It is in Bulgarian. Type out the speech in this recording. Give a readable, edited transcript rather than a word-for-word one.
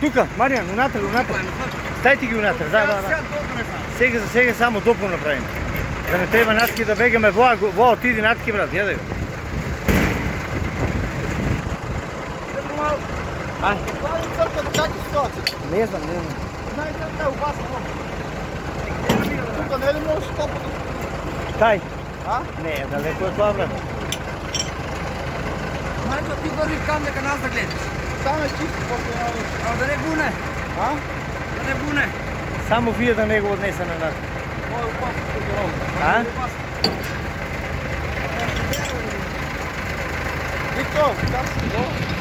Тука, Мариjan, unatrag. Staj ti gi unatrag, da. Сега само допу направим. Да не treba natki da begаме, Vo, ti idi natki, brat, jedaj. Kaj je crta, čak je situacija? Ne znam. Znaj crta je u basu doma. Tuka ne li možeš stopati? Kaj? A? Ne, daleko je това, brate. Майко, ти върви към дека нас да гледаш. Само е чисто, после няма нищо. А да не буне. А? Да не буне. Само вие да не го отнесе на нас. Това е опасно, тук е много. А? Виктор, как си?